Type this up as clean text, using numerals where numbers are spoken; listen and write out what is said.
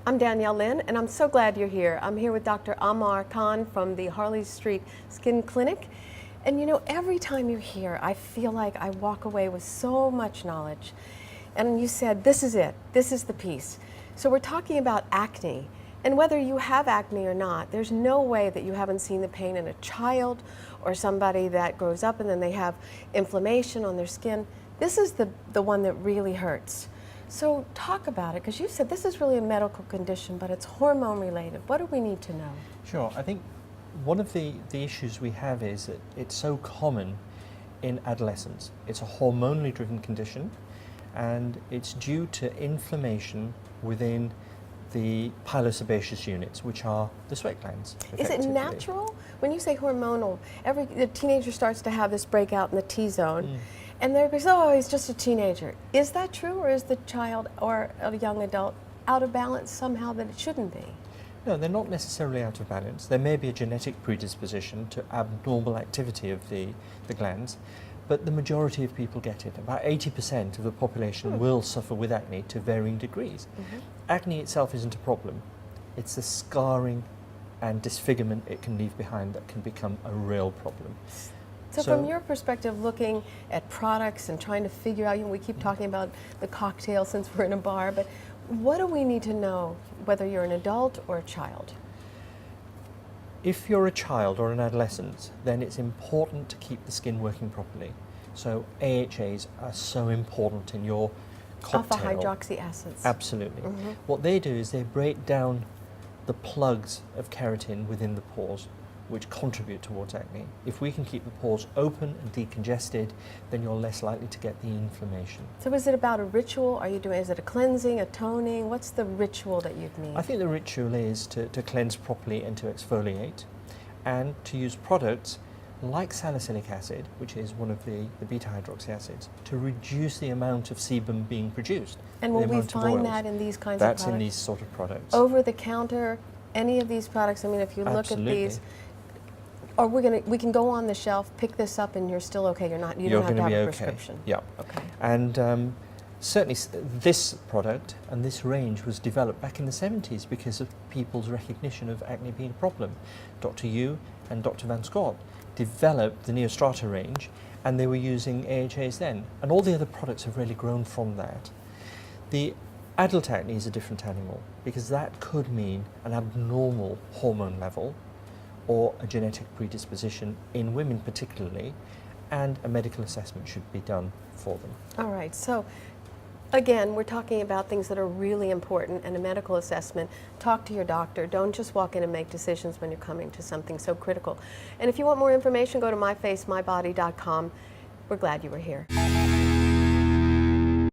I'm Danielle Lynn, and I'm so glad you're here. I'm here with Dr. Amar Khan from the Harley Street Skin Clinic. And you know, every time you're here, I feel like I walk away with so much knowledge. And you said, this is it, this is the piece. So we're talking about acne. And whether you have acne or not, there's no way that you haven't seen the pain in a child or somebody that grows up and then they have inflammation on their skin. This is the one that really hurts. So talk about it, because you said this is really a medical condition, but it's hormone related. What do we need to know? Sure. I think one of the issues we have is that it's so common in adolescence. It's a hormonally driven condition, and it's due to inflammation within the pilosebaceous units, which are the sweat glands. Is it natural? When you say hormonal, the teenager starts to have this breakout in the T-zone, and they're because, oh, he's just a teenager. Is that true, or is the child or a young adult out of balance somehow that it shouldn't be? No, they're not necessarily out of balance. There may be a genetic predisposition to abnormal activity of the glands, but the majority of people get it. About 80% of the population will suffer with acne to varying degrees. Acne itself isn't a problem. It's the scarring and disfigurement it can leave behind that can become a real problem. So from your perspective, looking at products and trying to figure out, you know, we keep talking about the cocktail since we're in a bar, but what do we need to know, whether you're an adult or a child? If you're a child or an adolescent, then it's important to keep the skin working properly. So AHAs are so important in your cocktail. Alpha hydroxy acids. Absolutely. What they do is they break down the plugs of keratin within the pores, which contribute towards acne. If we can keep the pores open and decongested, then you're less likely to get the inflammation. So is it about a ritual? Is it a cleansing, a toning? What's the ritual that you'd need? I think the ritual is to cleanse properly and to exfoliate, and to use products like salicylic acid, which is one of the beta hydroxy acids, to reduce the amount of sebum being produced. And will we find that in these kinds of products? That's in these sort of products. Over the counter, any of these products, I mean, if you look at these, or we can go on the shelf, pick this up, and you're still okay. You don't have to have a prescription. Yeah. Okay. And certainly this product and this range was developed back in the 70s because of people's recognition of acne being a problem. Dr. Yu and Dr. Van Scott developed the Neostrata range, and they were using AHAs then. And all the other products have really grown from that. The adult acne is a different animal, because that could mean an abnormal hormone level or a genetic predisposition in women particularly, and a medical assessment should be done for them. All right, so again, we're talking about things that are really important, and a medical assessment. Talk to your doctor. Don't just walk in and make decisions when you're coming to something so critical. And if you want more information, go to myfacemybody.com. We're glad you were here.